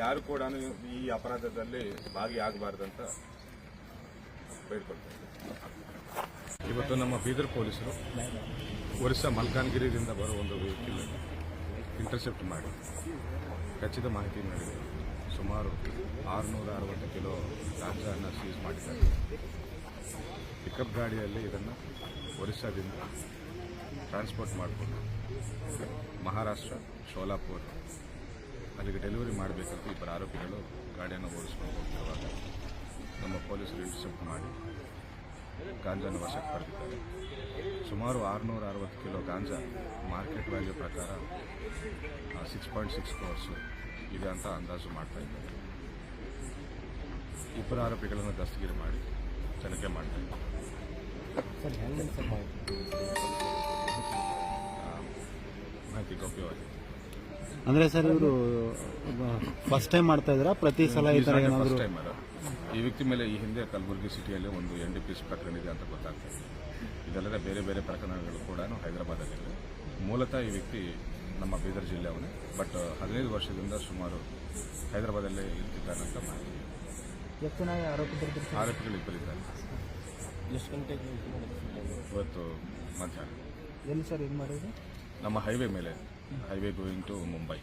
ಯಾರು ಕೂಡ ಈ ಅಪರಾಧದಲ್ಲಿ ಭಾಗಿಯಾಗಬಾರ್ದಂತ ಬೇಡ್ಕೊಳ್ತಾರೆ. ಇವತ್ತು ನಮ್ಮ ಬೀದರ್ ಪೊಲೀಸರು ಒರಿಸ್ಸಾ ಮಲ್ಕಾನ್ಗಿರಿಯಿಂದ ಬರೋ ಒಂದು ವೆಹಿಕಲ್ ಇಂಟರ್ಸೆಪ್ಟ್ ಮಾಡಿ ಖಚಿತ ಮಾಹಿತಿ ನೀಡಿದೆ. ಸುಮಾರು 660 ಕಿಲೋ ಗಾಂಜಾವನ್ನು ಸೀಸ್ ಮಾಡಿದ್ದಾರೆ. ಪಿಕಪ್ ಗಾಡಿಯಲ್ಲಿ ಇದನ್ನು ಒರಿಸ್ಸಾದಿಂದ ಟ್ರಾನ್ಸ್ಪೋರ್ಟ್ ಮಾಡಿಕೊಂಡು ಮಹಾರಾಷ್ಟ್ರ ಶೋಲಾಪುರ್ ಅಲ್ಲಿಗೆ ಡೆಲಿವರಿ ಮಾಡಬೇಕಂತ ಇಬ್ಬರು ಆರೋಪಿಗಳು ಗಾಡಿಯನ್ನು ಓಡಿಸ್ಕೊಂಡು ಹೋಗ್ತಿರುವಾಗ ನಮ್ಮ ಪೊಲೀಸರು ಇಂಟರ್ಸೆಪ್ಟ್ ಮಾಡಿ ಗಾಂಜಾನ ವಶಕ್ಕೆ ಪಡೆದಿದ್ದಾರೆ. ಸುಮಾರು 660 ಕಿಲೋ ಗಾಂಜಾ ಮಾರ್ಕೆಟ್ ವ್ಯಾಲ್ಯೂ ಪ್ರಕಾರ 6.6 crores ಇದೆ ಅಂತ ಅಂದಾಜು ಮಾಡ್ತಾ ಇದ್ದಾರೆ. ಇಬ್ಬರು ಆರೋಪಿಗಳನ್ನು ದಸ್ತಗಿರಿ ಮಾಡಿ ತನಿಖೆ ಮಾಡ್ತಾ ಇದ್ದಾರೆ. ಮಾಹಿತಿ ಗೌಪ್ಯವಾಗಿದೆ. ಅಂದ್ರೆ ಸರ್ ಇವರು ಫಸ್ಟ್ ಟೈಮ್ ಮಾಡ್ತಾ ಇದ್ರ ಪ್ರತಿ ಸಲ ಈ ತರ ಫಸ್ಟ್ ಟೈಮ್ ಈ ವ್ಯಕ್ತಿ ಮೇಲೆ ಈ ಹಿಂದೆ ಕಲಬುರಗಿ ಸಿಟಿಯಲ್ಲಿ ಒಂದು NDPS ಪ್ರಕರಣ ಇದೆ ಅಂತ ಗೊತ್ತಾಗ್ತಾ ಇದೆ. ಇದಲ್ಲದೆ ಬೇರೆ ಬೇರೆ ಪ್ರಕರಣಗಳು ಕೂಡ ಹೈದರಾಬಾದಲ್ಲಿದೆ. ಮೂಲತಃ ಈ ವ್ಯಕ್ತಿ ನಮ್ಮ ಬೀದರ್ ಜಿಲ್ಲೆಯವನೇ, ಬಟ್ 15 ವರ್ಷದಿಂದ ಸುಮಾರು ಹೈದರಾಬಾದಲ್ಲೇ ಇರ್ತಿದ್ದಾನಂತ ಮಾಹಿತಿ. ಆರೋಪಿಗಳು ಇಬ್ಬರಿದ್ದಾರೆ. ಎಷ್ಟು ಗಂಟೆಗೆ ಇವತ್ತು ಮಧ್ಯಾಹ್ನ. ಎಲ್ಲಿ ಸರ್ ಇದು ಮಾಡಿದ್ರು? ನಮ್ಮ ಹೈವೇ ಮೇಲೆ, highway going to Mumbai,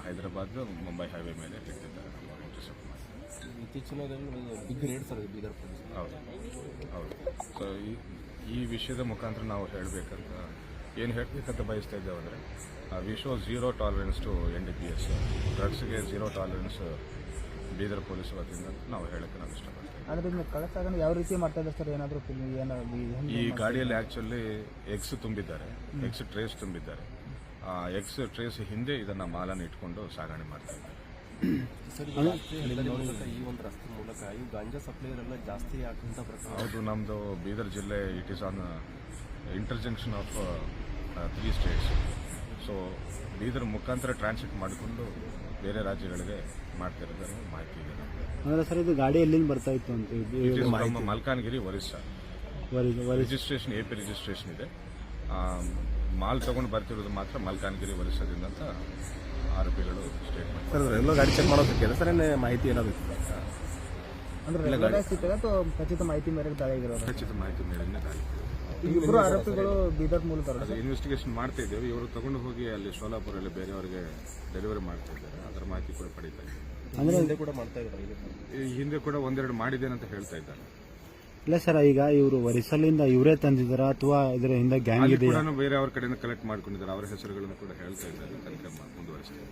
Hyderabad Mumbai highway ಮೇಲೆ ಇರ್ತಿದ್ದಾರೆ. ನಮ್ಮ ಇಂಟರ್ಸೆಪ್ಟ್ ಮಾಡಿ ಇತ್ತೀಚಿನ big raid sir Bidar police. ಹೌದು. ಸೊ ಈ ವಿಷಯದ ಮುಖಾಂತರ ನಾವು ಹೇಳಬೇಕಂತ ಏನು ಹೇಳಬೇಕಂತ ಬಯಸ್ತಾ ಇದ್ದೇವೆ ಅಂದರೆ, we show zero tolerance to NDPS, ಡ್ರಗ್ಸ್ಗೆ ಝೀರೋ ಟಾಲರೆನ್ಸ್ ಬೀದರ್ ಪೊಲೀಸ್ ವತಿಯಿಂದ ನಾವು ಹೇಳಕ್ಕೆ ನಾವು ಇಷ್ಟಪಡ್ತೀವಿ. ಅದರಿಂದ ಕಳಸಾಗಣೆ ಯಾವ ರೀತಿ ಮಾಡ್ತಾ ಇದ್ದಾರೆ ಸರ್? ಏನಾದರೂ ಈ ಗಾಡಿಯಲ್ಲಿ ಆ್ಯಕ್ಚುಲಿ ಎಗ್ಸ್ ತುಂಬಿದ್ದಾರೆ, ಎಗ್ಸ್ ಟ್ರೇಸ್ ತುಂಬಿದ್ದಾರೆ. ಆ ಎಗ್ಸ್ ಟ್ರೇಸ್ ಹಿಂದೆ ಇದನ್ನು ಮಾಲನ್ನು ಇಟ್ಕೊಂಡು ಸಾಗಣೆ ಮಾಡ್ತಾ ಇದ್ದಾರೆ. ಈ ಒಂದು ರಸ್ತೆ ಮೂಲಕ ಈ ಗಾಂಜಾ ಸಪ್ಲೈಯರ್ ಎಲ್ಲ ಜಾಸ್ತಿ ಆಗುವಂಥ ಪ್ರಕಾರ. ಹೌದು, ನಮ್ಮದು ಬೀದರ್ ಜಿಲ್ಲೆ it is an interjunction of 3 states. So Bidar ಮುಖಾಂತರ ಟ್ರಾನ್ಸಿಟ್ ಮಾಡಿಕೊಂಡು ಬೇರೆ ರಾಜ್ಯಗಳಿಗೆ ಮಾಡ್ತಿರೋದರ ಮಾಹಿತಿ ಇದೆ. ಅಂದರೆ ಸರ್ ಇದು ಗಾಡಿ ಎಲ್ಲಿಂದ ಬರ್ತಾ ಇತ್ತು ಅಂತ? ನಮ್ಮ Malkajgiri Orissa registration, AP registration ಇದೆ. ಮಾಲ್ ತಗೊಂಡು ಬರ್ತಿರೋದು ಮಾತ್ರ ಮಲ್ಕಾನ್ಗಿರಿ ಒರಿಸ್ಸಾದಿಂದ ಅಂತ ಆರೋಪಿಗಳು ಸ್ಟೇಟ್ಮೆಂಟ್. ಸರ್ ಎಲ್ಲ ಗಾಡಿ ಚೆಕ್ ಮಾಡೋದಕ್ಕೆ ಸರ್ ಮಾಹಿತಿ ಏನಾದ್ರು ಅಂದ್ರೆ ಖಚಿತ ಮಾಹಿತಿ ಮೇರೆಗೆ ದಾಳಿಯಾಗಿರೋದು? ಖಚಿತ ಮಾಹಿತಿ ಮೇರೆಗೆ ದಾಳಿ. ಇಬ್ಬರು ಆರೋಪಿಗಳು ಬೀದರ್ ಮೂಲಕ ಇನ್ವೆಸ್ಟಿಗೇಷನ್ ಮಾಡ್ತಾ ಇದ್ದೇವೆ. ಇವರು ತಗೊಂಡು ಹೋಗಿ ಅಲ್ಲಿ ಶೋಲಾಪುರಲ್ಲಿ ಬೇರೆಯವರಿಗೆ ಡೆಲಿವರಿ ಮಾಡ್ತಾ ಇದ್ದಾರೆ. ಅದರ ಮಾಹಿತಿ ಕೂಡ ಪಡೀತಾ ಇದ್ದಾರೆ. ಅಂದ್ರೆ ಹಿಂದೆ ಕೂಡ ಮಾಡ್ತಾ ಇದ್ದಾರೆ? ಈ ಹಿಂದೆ ಕೂಡ ಒಂದೆರಡು ಮಾಡಿದ್ದೇನೆ ಅಂತ ಹೇಳ್ತಾ ಇದ್ದಾರೆ. ಇಲ್ಲ ಸರ್, ಈಗ ಇವರು ಒರಿಸ್ಸಾಲಿಂದ ಇವರೇ ತಂದಿದ್ದಾರಾ ಅಥವಾ ಇದರ ಹಿಂದೆ ಗ್ಯಾಂಗ್ ಇದೆ? ಬೇರೆ ಅವ್ರ ಕಡೆಯಿಂದ ಕಲೆಕ್ಟ್ ಮಾಡ್ಕೊಂಡಿದ್ದಾರೆ. ಅವರ ಹೆಸರುಗಳನ್ನು ಕೂಡ ಹೇಳ್ತಾ ಇದ್ದಾರೆ. ತನಿಖೆ ಮುಂದುವರಿಸ್ತಾರೆ.